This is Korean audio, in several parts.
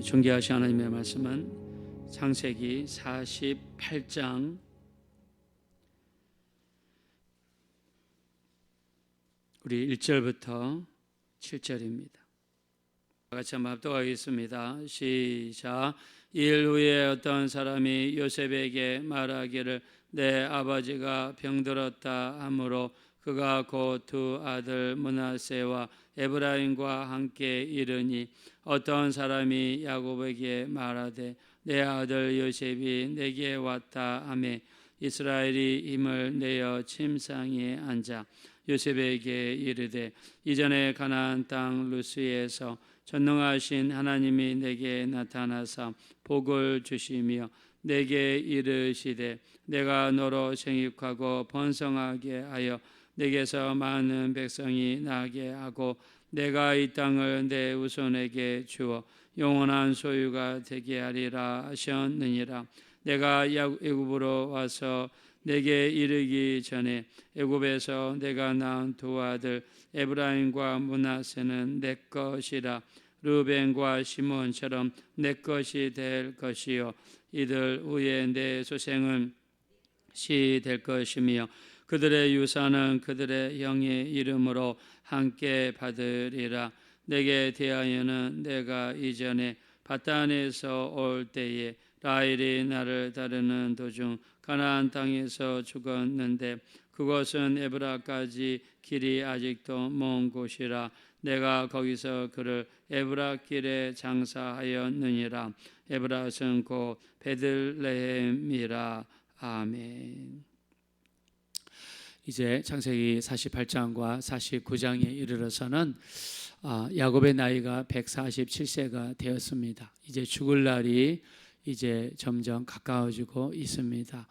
존귀하신 하나님의 말씀은 창세기 48장 우리 1절부터 7절입니다. 같이 한번 합독하겠습니다. 시작. 이일 후에 어떤 사람이 요셉에게 말하기를 내 아버지가 병들었다 하므로 그가 곧 두 아들 므낫세와 에브라임과 함께 이르니 어떤 사람이 야곱에게 말하되 내 아들 요셉이 내게 왔다 하매 이스라엘이 힘을 내어 침상에 앉아 요셉에게 이르되 이전에 가나안 땅 루스에서 전능하신 하나님이 내게 나타나사 복을 주시며 내게 이르시되 내가 너로 생육하고 번성하게 하여 내게서 많은 백성이 나게 하고 내가 이 땅을 내 후손에게 주어 영원한 소유가 되게 하리라 하셨느니라. 내가 애굽으로 와서 내게 이르기 전에 애굽에서 내가 낳은 두 아들 에브라임과 므낫세는 내 것이라. 르벤과 시몬처럼 내 것이 될 것이요 이들 후에 내 소생은 시 될 것이며 그들의 유산은 그들의 형의 이름으로 함께 받으리라. 내게 대하여는 내가 이전에 바단에서 올 때에 라헬이 나를 따르는 도중 가나안 땅에서 죽었는데 그것은 에브라까지 길이 아직도 먼 곳이라. 내가 거기서 그를 에브라길에 장사하였느니라. 에브라는 곧 베들레헴이라. 아멘. 이제 창세기 48장과 49장에 이르러서는 야곱의 나이가 147세가 되었습니다. 이제 죽을 날이 이제 점점 가까워지고 있습니다.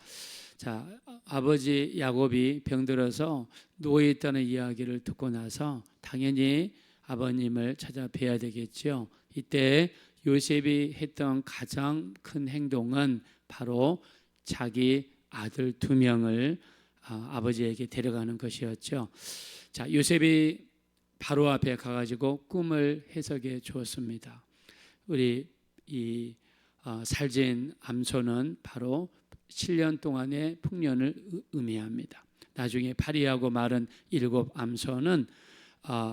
자, 아버지 야곱이 병들어서 누워 있다는 이야기를 듣고 나서 당연히 아버님을 찾아뵈야 되겠죠. 이때 요셉이 했던 가장 큰 행동은 바로 자기 아들 2명을 아버지에게 데려가는 것이었죠. 자, 요셉이 바로 앞에 가가지고 꿈을 해석해 주었습니다. 우리 이 살진 암소는 바로 7년 동안의 풍년을 의미합니다. 나중에 파리하고 마른 7 암소는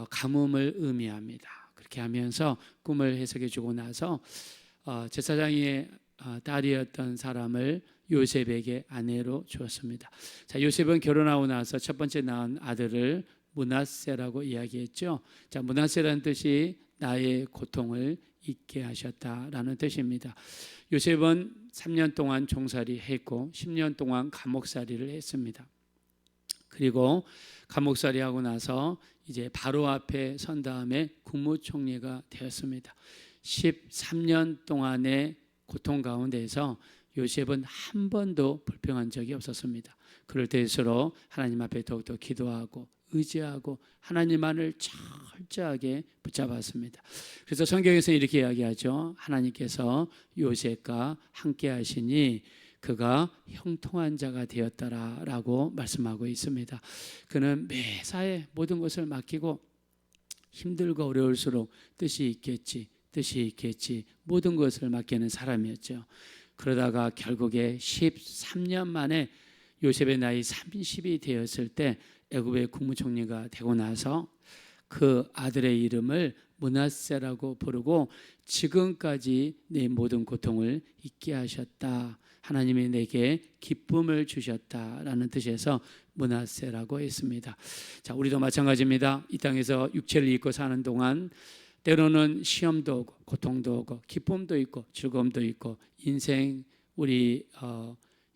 가뭄을 의미합니다. 그렇게 하면서 꿈을 해석해 주고 나서 제사장의 딸이었던 사람을 요셉에게 아내로 주었습니다. 자, 요셉은 결혼하고 나서 첫 번째 낳은 아들을 므낫세라고 이야기했죠. 자, 므낫세라는 뜻이 나의 고통을 잊게 하셨다라는 뜻입니다. 요셉은 3년 동안 종살이 했고 10년 동안 감옥살이를 했습니다. 그리고 감옥살이 하고 나서 이제 바로 앞에 선 다음에 국무총리가 되었습니다. 13년 동안의 고통 가운데서 요셉은 한 번도 불평한 적이 없었습니다. 그럴 때일수록 하나님 앞에 더욱더 기도하고 의지하고 하나님만을 철저하게 붙잡았습니다. 그래서 성경에서 이렇게 이야기하죠. 하나님께서 요셉과 함께 하시니 그가 형통한 자가 되었더라라고 말씀하고 있습니다. 그는 매사에 모든 것을 맡기고 힘들고 어려울수록 뜻이 있겠지 모든 것을 맡기는 사람이었죠. 그러다가 결국에 13년 만에 요셉의 나이 30이 되었을 때 애굽의 국무총리가 되고 나서 그 아들의 이름을 므낫세라고 부르고 지금까지 내 모든 고통을 잊게 하셨다. 하나님이 내게 기쁨을 주셨다라는 뜻에서 므낫세라고 했습니다. 자, 우리도 마찬가지입니다. 이 땅에서 육체를 입고 사는 동안 때로는 시험도 오고 고통도 오고 기쁨도 있고 즐거움도 있고 인생 우리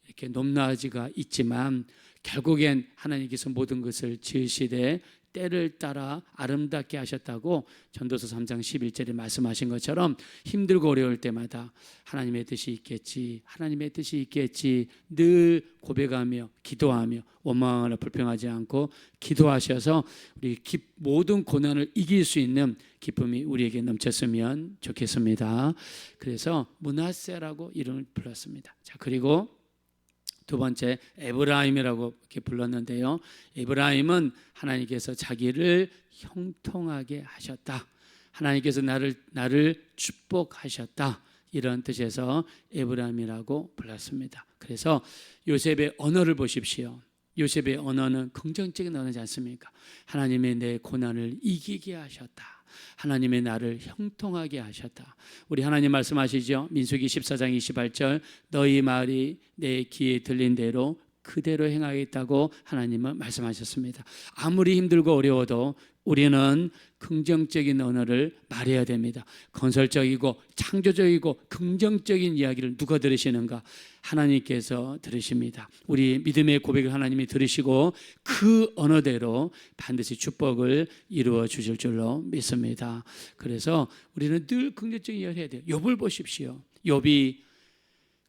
이렇게 높낮이가 있지만 결국엔 하나님께서 모든 것을 지으시되 때를 따라 아름답게 하셨다고 전도서 3장 11절에 말씀하신 것처럼 힘들고 어려울 때마다 하나님의 뜻이 있겠지, 하나님의 뜻이 있겠지 늘 고백하며 기도하며 원망하거나 불평하지 않고 기도하셔서 우리 모든 고난을 이길 수 있는 기쁨이 우리에게 넘쳤으면 좋겠습니다. 그래서 므낫세라고 이름을 불렀습니다. 자, 그리고 두 번째 에브라임이라고 이렇게 불렀는데요. 에브라임은 하나님께서 자기를 형통하게 하셨다. 하나님께서 나를 축복하셨다. 이런 뜻에서 에브라임이라고 불렀습니다. 그래서 요셉의 언어를 보십시오. 요셉의 언어는 긍정적인 언어지 않습니까? 하나님의 내 고난을 이기게 하셨다. 하나님의 나를 형통하게 하셨다. 우리 하나님 말씀하시죠. 민수기 14장 28절 너희 말이 내 귀에 들린 대로 그대로 행하겠다고 하나님은 말씀하셨습니다. 아무리 힘들고 어려워도 우리는 긍정적인 언어를 말해야 됩니다. 건설적이고 창조적이고 긍정적인 이야기를 누가 들으시는가? 하나님께서 들으십니다. 우리 믿음의 고백을 하나님이 들으시고 그 언어대로 반드시 축복을 이루어 주실 줄로 믿습니다. 그래서 우리는 늘 긍정적인 이야기를 해야 돼요. 욥을 보십시오. 욥이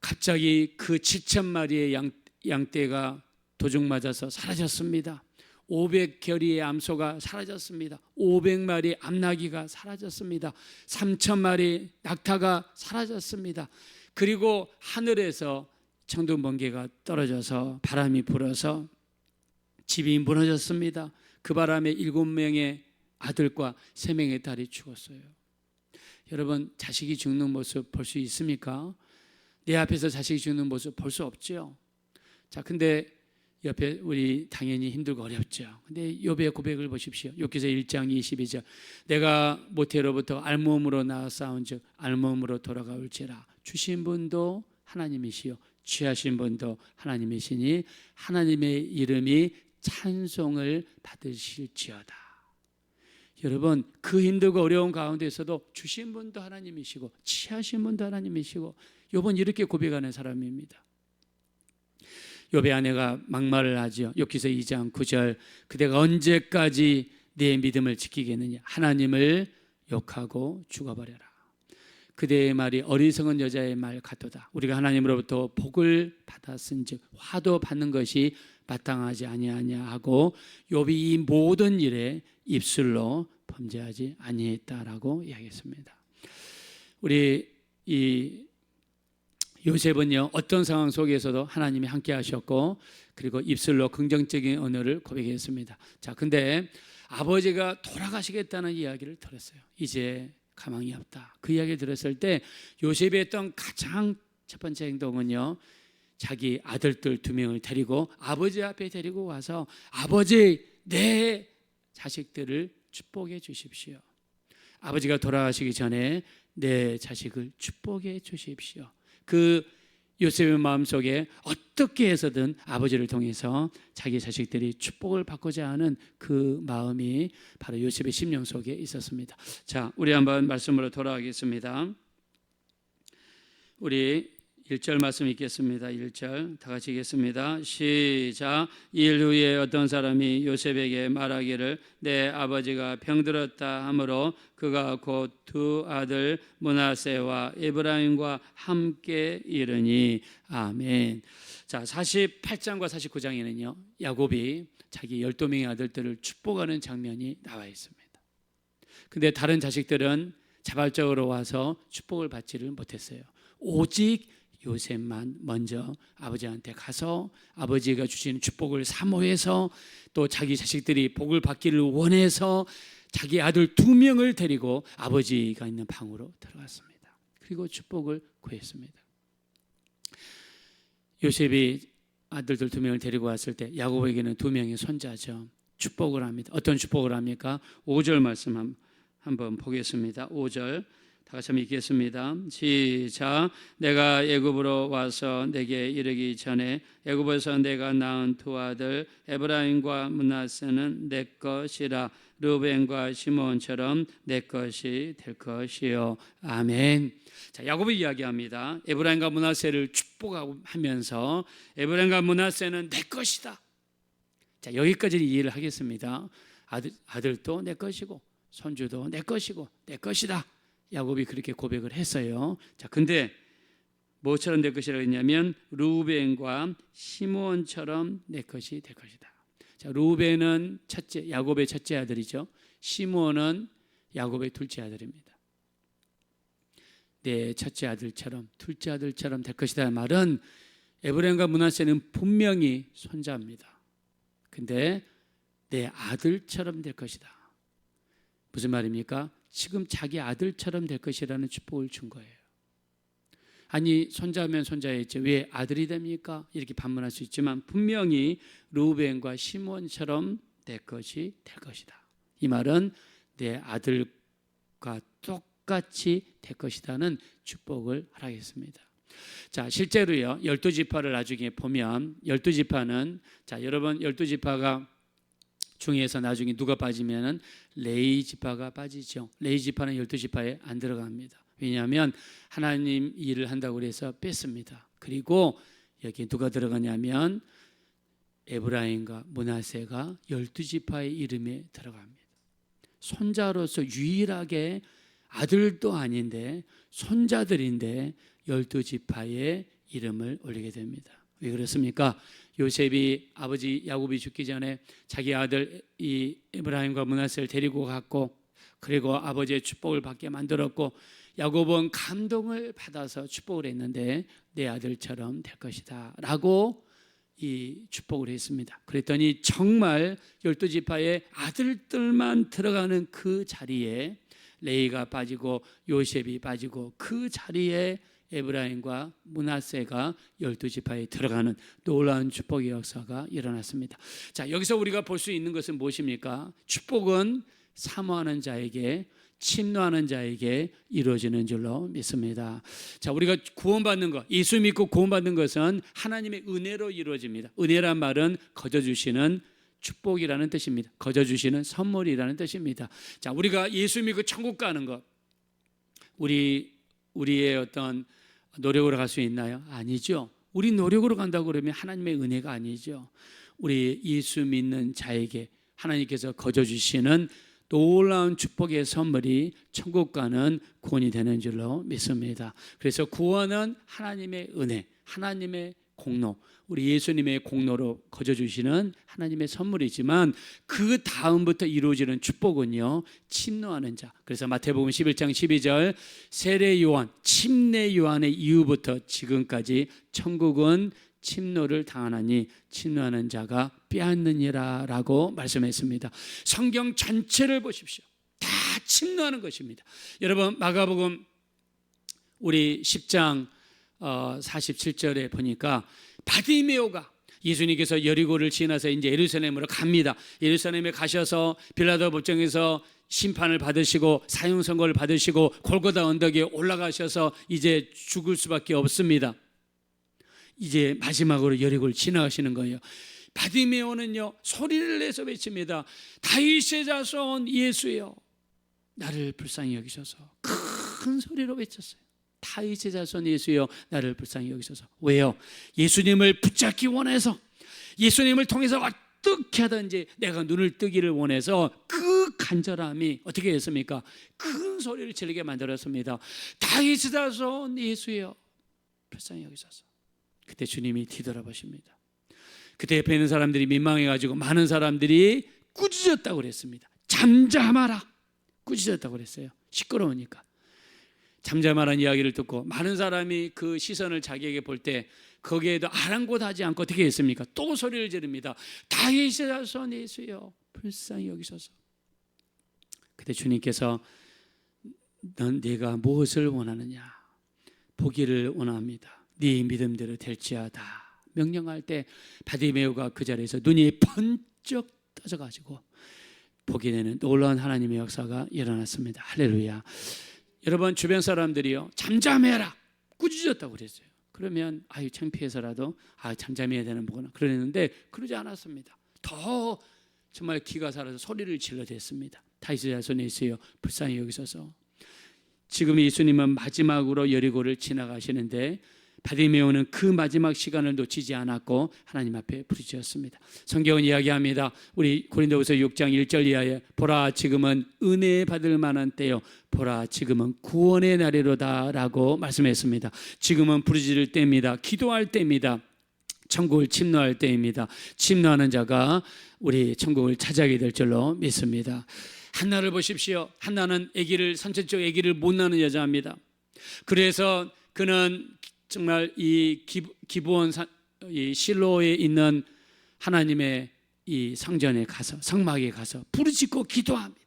갑자기 그 7,000마리의 양떼가 도둑 맞아서 사라졌습니다. 500결의의 암소가 사라졌습니다. 500마리 암나귀가 사라졌습니다. 3,000마리 낙타가 사라졌습니다. 그리고 하늘에서 천둥번개가 떨어져서 바람이 불어서 집이 무너졌습니다. 그 바람에 7명의 아들과 3명의 딸이 죽었어요. 여러분, 자식이 죽는 모습 볼 수 있습니까? 내 앞에서 자식이 죽는 모습 볼 수 없죠. 자, 근데 옆에 우리 당연히 힘들고 어렵죠. 근데 욥의 고백을 보십시오. 욥기서 1장 22절 내가 모태로부터 알몸으로 나와 싸운즉 알몸으로 돌아가올지라 주신 분도 하나님이시요 취하신 분도 하나님이시니 하나님의 이름이 찬송을 받으실지어다. 여러분, 그 힘들고 어려운 가운데서도 주신 분도 하나님이시고 취하신 분도 하나님이시고 욥은 이렇게 고백하는 사람입니다. 욥의 아내가 막말을 하죠. 욥기서 2장 9절 그대가 언제까지 내 믿음을 지키겠느냐? 하나님을 욕하고 죽어버려라. 그대의 말이 어리석은 여자의 말 같도다. 우리가 하나님으로부터 복을 받았은즉 화도 받는 것이 마땅하지 아니하냐 하고 욥이 이 모든 일에 입술로 범죄하지 아니했다라고 이야기했습니다. 우리 이 요셉은요, 어떤 상황 속에서도 하나님이 함께 하셨고 그리고 입술로 긍정적인 언어를 고백했습니다. 자, 근데 아버지가 돌아가시겠다는 이야기를 들었어요. 이제 가망이 없다. 그 이야기를 들었을 때 요셉이 했던 가장 첫 번째 행동은요, 자기 아들들 2명을 데리고 아버지 앞에 데리고 와서 아버지, 내 자식들을 축복해 주십시오. 아버지가 돌아가시기 전에 내 자식을 축복해 주십시오. 그 요셉의 마음속에 어떻게 해서든 아버지를 통해서 자기 자식들이 축복을 받고자 하는 그 마음이 바로 요셉의 심령 속에 있었습니다. 자, 우리 한번 말씀으로 돌아가겠습니다. 우리 1절 말씀 읽겠습니다. 1절 다 같이 읽겠습니다. 시작. 일 후에 어떤 사람이 요셉에게 말하기를 내 아버지가 병들었다 하므로 그가 곧 2 아들 므낫세와 에브라임과 함께 이르니 아멘. 자, 48장과 49장에는요 야곱이 자기 12명의 아들들을 축복하는 장면이 나와 있습니다. 근데 다른 자식들은 자발적으로 와서 축복을 받지를 못했어요. 오직 요셉만 먼저 아버지한테 가서 아버지가 주시는 축복을 사모해서 또 자기 자식들이 복을 받기를 원해서 자기 아들 2명을 데리고 아버지가 있는 방으로 들어갔습니다. 그리고 축복을 구했습니다. 요셉이 아들들 2명을 데리고 왔을 때 야곱에게는 2명의 손자죠. 축복을 합니다. 어떤 축복을 합니까? 5절 말씀 한번 보겠습니다. 5절 다 같이 읽겠습니다. 시작. 내가 애굽으로 와서 내게 이르기 전에 애굽에서 내가 낳은 2 아들 에브라임과 므낫세는 내 것이라. 르벤과 시몬처럼 내 것이 될 것이요. 아멘. 자, 야곱이 이야기합니다. 에브라임과 므낫세를 축복하면서 에브라임과 므낫세는 내 것이다. 자, 여기까지 이해를 하겠습니다. 아들도 내 것이고 손주도 내 것이고 내 것이다. 야곱이 그렇게 고백을 했어요. 자, 근데 뭐처럼 내 것이라고 했냐면 루벤과 시몬처럼 내 것이 될 것이다. 자, 루벤은 첫째, 야곱의 첫째 아들이죠. 시몬은 야곱의 둘째 아들입니다. 내 첫째 아들처럼 둘째 아들처럼 될 것이다 말은 에브라임과 므낫세는 분명히 손자입니다. 근데 내 아들처럼 될 것이다. 무슨 말입니까? 지금 자기 아들처럼 될 것이라는 축복을 준 거예요. 아니 손자면 손자였지 왜 아들이 됩니까? 이렇게 반문할 수 있지만 분명히 르우벤과 시몬처럼 내 것이 될 것이다. 이 말은 내 아들과 똑같이 될 것이라는 축복을 허락했습니다. 자, 실제로요 12지파를 나중에 보면 12지파는 자 여러분 12지파가 중에서 나중에 누가 빠지면은 레위 지파가 빠지죠. 레위 지파는 12지파에 안 들어갑니다. 왜냐하면 하나님 일을 한다고 해서 뺐습니다. 그리고 여기 누가 들어가냐면 에브라임과 므낫세가 12지파의 이름에 들어갑니다. 손자로서 유일하게 아들도 아닌데 손자들인데 12지파의 이름을 올리게 됩니다. 왜 그렇습니까? 요셉이 아버지 야곱이 죽기 전에 자기 아들 이 에브라임과 므낫세를 데리고 갔고 그리고 아버지의 축복을 받게 만들었고 야곱은 감동을 받아서 축복을 했는데 내 아들처럼 될 것이다 라고 이 축복을 했습니다. 그랬더니 정말 12지파의 아들들만 들어가는 그 자리에 레이가 빠지고 요셉이 빠지고 그 자리에 에브라임과 므낫세가 12지파에 들어가는 놀라운 축복의 역사가 일어났습니다. 자, 여기서 우리가 볼 수 있는 것은 무엇입니까? 축복은 사모하는 자에게 침노하는 자에게 이루어지는 줄로 믿습니다. 자, 우리가 구원받는 것, 예수 믿고 구원받는 것은 하나님의 은혜로 이루어집니다. 은혜란 말은 거저주시는 축복이라는 뜻입니다. 거저주시는 선물이라는 뜻입니다. 자, 우리가 예수 믿고 천국 가는 것, 우리의 어떤 노력으로 갈 수 있나요? 아니죠. 우리 노력으로 간다고 그러면 하나님의 은혜가 아니죠. 우리 예수 믿는 자에게 하나님께서 거저주시는 놀라운 축복의 선물이 천국 가는 구원이 되는 줄로 믿습니다. 그래서 구원은 하나님의 은혜, 하나님의 공로, 우리 예수님의 공로로 거저주시는 하나님의 선물이지만 그 다음부터 이루어지는 축복은요 침노하는 자. 그래서 마태복음 11장 12절 세례 요한, 침례 요한의 이후부터 지금까지 천국은 침노를 당하나니 침노하는 자가 빼앗느니라 라고 말씀했습니다. 성경 전체를 보십시오. 다 침노하는 것입니다. 여러분 마가복음 우리 10장 47절에 보니까 바디메오가 예수님께서 여리고를 지나서 이제 예루살렘으로 갑니다. 예루살렘에 가셔서 빌라도 법정에서 심판을 받으시고 사형 선고를 받으시고 골고다 언덕에 올라가셔서 이제 죽을 수밖에 없습니다. 이제 마지막으로 여리고를 지나가시는 거예요. 바디메오는요 소리를 내서 외칩니다. 다윗의 자손 예수여 나를 불쌍히 여기소서. 큰 소리로 외쳤어요. 다윗의 자손 예수여 나를 불쌍히 여기소서. 왜요? 예수님을 붙잡기 원해서 예수님을 통해서 어떻게 하든지 내가 눈을 뜨기를 원해서 그 간절함이 어떻게 했습니까? 큰 소리를 지르게 만들었습니다. 다윗의 자손 예수여 불쌍히 여기소서. 그때 주님이 뒤돌아보십니다. 그때 옆에 있는 사람들이 민망해가지고 많은 사람들이 꾸짖었다고 그랬습니다. 잠잠하라. 꾸짖었다고 그랬어요. 시끄러우니까. 잠잠하라는 이야기를 듣고 많은 사람이 그 시선을 자기에게 볼 때 거기에도 아랑곳하지 않고 어떻게 했습니까? 또 소리를 지릅니다. 다윗의 자손 예수여 불쌍히 여기소서. 그때 주님께서 넌 네가 무엇을 원하느냐? 보기를 원합니다. 네 믿음대로 될지어다 명령할 때 바디메오가 그 자리에서 눈이 번쩍 떠져가지고 보게 되는 놀라운 하나님의 역사가 일어났습니다. 할렐루야. 여러분 주변 사람들이요 잠잠해라 꾸짖었다고 그랬어요. 그러면 아유 창피해서라도 잠잠해야 되는 거구나 그랬는데 그러지 않았습니다. 더 정말 기가 살아서 소리를 질러댔습니다. 다윗의 자손 예수여 불쌍히 여기소서. 지금 예수님은 마지막으로 여리고를 지나가시는데 바디메오는 그 마지막 시간을 놓치지 않았고 하나님 앞에 부르짖었습니다. 성경은 이야기합니다. 우리 고린도후서 6장 1절 이하에 보라 지금은 은혜 받을 만한 때요 보라 지금은 구원의 날이로다 라고 말씀했습니다. 지금은 부르짖을 때입니다. 기도할 때입니다. 천국을 침노할 때입니다. 침노하는 자가 우리 천국을 차지하게 될 줄로 믿습니다. 한나를 보십시오. 한나는 선천적 아기를 못 낳는 여자입니다. 그래서 그는 정말 이 기브온 이 실로에 있는 하나님의 이 성전에 가서 성막에 가서 부르짖고 기도합니다.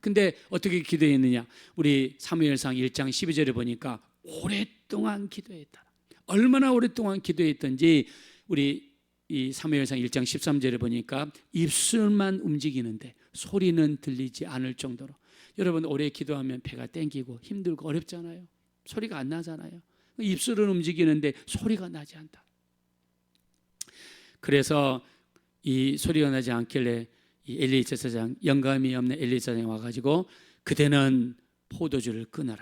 근데 어떻게 기도했느냐? 우리 사무엘상 1장 12절에 보니까 오랫동안 기도했다. 얼마나 오랫동안 기도했던지 우리 이 사무엘상 1장 13절에 보니까 입술만 움직이는데 소리는 들리지 않을 정도로. 여러분 오래 기도하면 배가 땡기고 힘들고 어렵잖아요. 소리가 안 나잖아요. 입술은 움직이는데 소리가 나지 않다. 그래서 이 소리가 나지 않길래 이 엘리 제사장, 영감이 없는 엘리 제사장이 와가지고 그대는 포도주를 끊어라.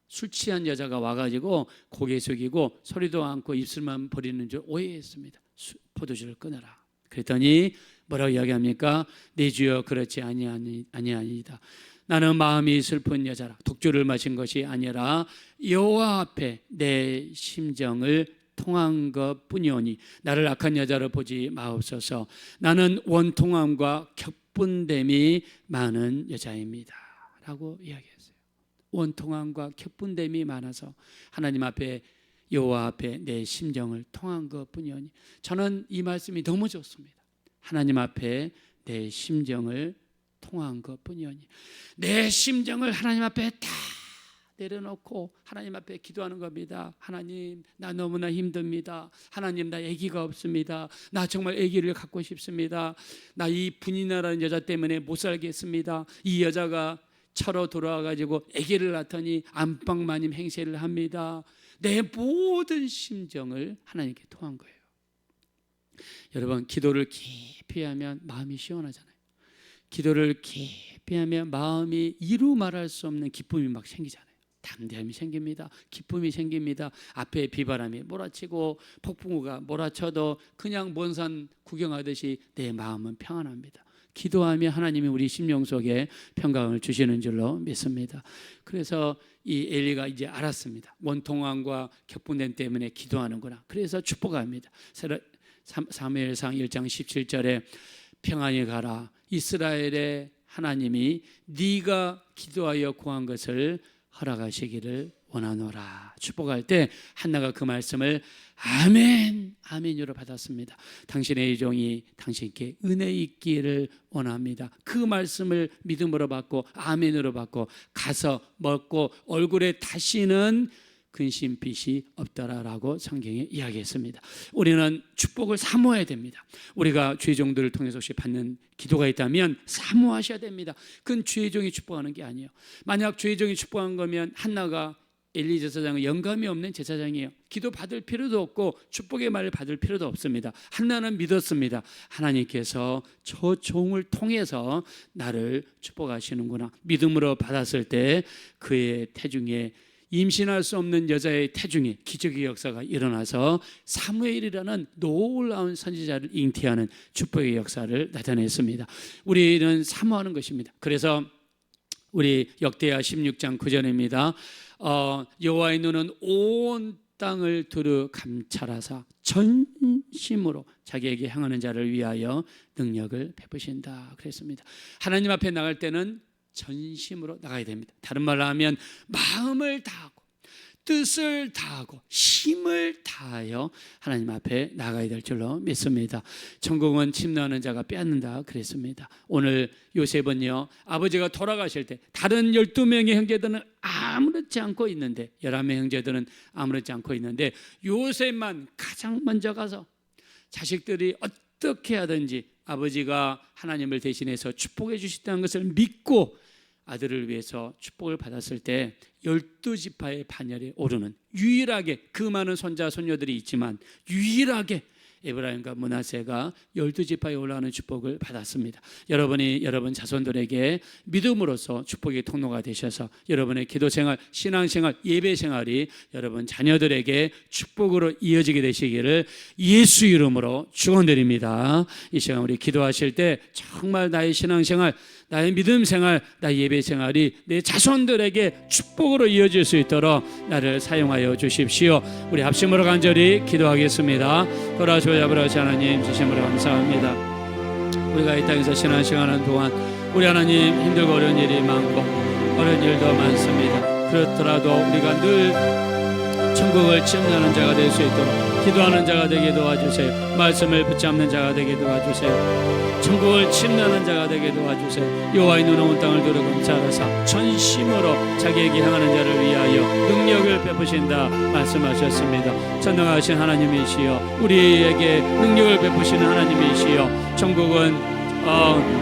술 취한 여자가 와가지고 고개 숙이고 소리도 않고 입술만 버리는 줄 오해했습니다. 포도주를 끊어라. 그랬더니 뭐라고 이야기합니까? 내 주여 그렇지 아니하니이다. 나는 마음이 슬픈 여자라. 독주를 마신 것이 아니라 여호와 앞에 내 심정을 통한 것뿐이오니 나를 악한 여자로 보지 마옵소서. 나는 원통함과 격분됨이 많은 여자입니다 라고 이야기했어요. 원통함과 격분됨이 많아서 하나님 앞에 여호와 앞에 내 심정을 통한 것뿐이오니. 저는 이 말씀이 너무 좋습니다. 하나님 앞에 내 심정을 통한 것뿐이오니. 내 심정을 하나님 앞에 다 내려놓고 하나님 앞에 기도하는 겁니다. 하나님, 나 너무나 힘듭니다. 하나님, 나 아기가 없습니다. 나 정말 아기를 갖고 싶습니다. 나 이 분이나라는 여자 때문에 못 살겠습니다. 이 여자가 차로 돌아와가지고 아기를 낳더니 안방 마님 행세를 합니다. 내 모든 심정을 하나님께 통한 거예요. 여러분, 기도를 깊이 하면 마음이 시원하잖아요. 기도를 깊이 하면 마음이 이루 말할 수 없는 기쁨이 막 생기잖아요. 담대함이 생깁니다. 기쁨이 생깁니다. 앞에 비바람이 몰아치고 폭풍우가 몰아쳐도 그냥 먼 산 구경하듯이 내 마음은 평안합니다. 기도하며 하나님이 우리 심령 속에 평강을 주시는 줄로 믿습니다. 그래서 이 엘리가 이제 알았습니다. 원통함과 격분됨 때문에 기도하는구나. 그래서 축복합니다. 사무엘상 1장 17절에 평안히 가라. 이스라엘의 하나님이 네가 기도하여 구한 것을 허락하시기를 원하노라. 축복할 때 한나가 그 말씀을 아멘, 아멘으로 받았습니다. 당신의 종이 당신께 은혜 있기를 원합니다. 그 말씀을 믿음으로 받고 아멘으로 받고 가서 먹고 얼굴에 다시는 근심빛이 없더라라고 성경에 이야기했습니다. 우리는 축복을 사모해야 됩니다. 우리가 주의 종들을 통해서 혹시 받는 기도가 있다면 사모하셔야 됩니다. 그건 주의 종이 축복하는 게 아니에요. 만약 주의 종이 축복한 거면 한나가 엘리 제사장은 영감이 없는 제사장이에요. 기도 받을 필요도 없고 축복의 말을 받을 필요도 없습니다. 한나는 믿었습니다. 하나님께서 저 종을 통해서 나를 축복하시는구나. 믿음으로 받았을 때 그의 태중에 임신할 수 없는 여자의 태중에 기적의 역사가 일어나서 사무엘이라는 놀라운 선지자를 잉태하는 축복의 역사를 나타냈습니다. 우리는 사모하는 것입니다. 그래서 우리 역대하 16장 9절입니다. 여호와의 눈은 온 땅을 두루 감찰하사 전심으로 자기에게 향하는 자를 위하여 능력을 베푸신다 그랬습니다. 하나님 앞에 나갈 때는 전심으로 나가야 됩니다. 다른 말로 하면 마음을 다하고 뜻을 다하고 힘을 다하여 하나님 앞에 나가야 될 줄로 믿습니다. 천국은 침노하는 자가 빼앗는다 그랬습니다. 오늘 요셉은요, 아버지가 돌아가실 때 다른 12명의 형제들은 아무렇지 않고 있는데 11명 형제들은 아무렇지 않고 있는데 요셉만 가장 먼저 가서 자식들이 어떻게 하든지 아버지가 하나님을 대신해서 축복해 주셨다는 것을 믿고 아들을 위해서 축복을 받았을 때 12지파의 반열에 오르는 유일하게, 그 많은 손자 손녀들이 있지만 유일하게 에브라임과 므낫세가 12지파에 올라가는 축복을 받았습니다. 여러분이 여러분 자손들에게 믿음으로써 축복의 통로가 되셔서 여러분의 기도생활, 신앙생활, 예배생활이 여러분 자녀들에게 축복으로 이어지게 되시기를 예수 이름으로 축원드립니다. 이 시간 우리 기도하실 때 정말 나의 신앙생활, 나의 믿음생활, 나의 예배생활이 내 자손들에게 축복으로 이어질 수 있도록 나를 사용하여 주십시오. 우리 합심으로 간절히 기도하겠습니다. 돌아주여 아버지 하나님, 주심으로 감사합니다. 우리가 이 땅에서 신앙생활하는 동안 우리 하나님 힘들고 어려운 일이 많고 어려운 일도 많습니다. 그렇더라도 우리가 늘 천국을 침노하는 자가 될 수 있도록 기도하는 자가 되게 도와주세요. 말씀을 붙잡는 자가 되게 도와주세요. 천국을 침노하는 자가 되게 도와주세요. 여호와의 눈은 온 땅을 두루 감찰하사 전심으로 자기에게 향하는 자를 위하여 능력을 베푸신다 말씀하셨습니다. 전능하신 하나님이시여, 우리에게 능력을 베푸시는 하나님이시여, 천국은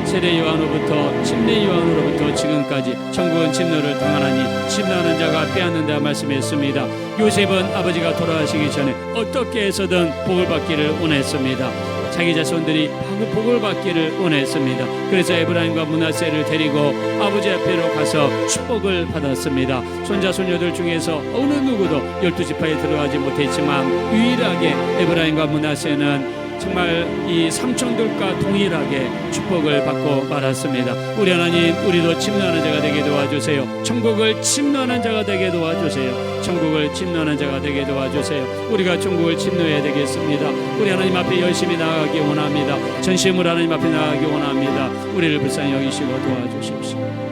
세례 요한으로부터 침례 요한으로부터 지금까지 천국은 침노를 당하나니 침노하는 자가 빼앗는다 말씀했습니다. 요셉은 아버지가 돌아가시기 전에 어떻게 해서든 복을 받기를 원했습니다. 자기 자손들이 복을 받기를 원했습니다. 그래서 에브라임과 므낫세를 데리고 아버지 앞에로 가서 축복을 받았습니다. 손자 손녀들 중에서 어느 누구도 12지파에 들어가지 못했지만 유일하게 에브라임과 므낫세는 정말 이 삼촌들과 동일하게 축복을 받고 말았습니다. 우리 하나님, 우리도 침노하는 자가 되게 도와주세요. 천국을 침노하는 자가 되게 도와주세요. 천국을 침노하는 자가 되게 도와주세요. 우리가 천국을 침노해야 되겠습니다. 우리 하나님 앞에 열심히 나아가기 원합니다. 전심으로 하나님 앞에 나아가기 원합니다. 우리를 불쌍히 여기시고 도와주십시오.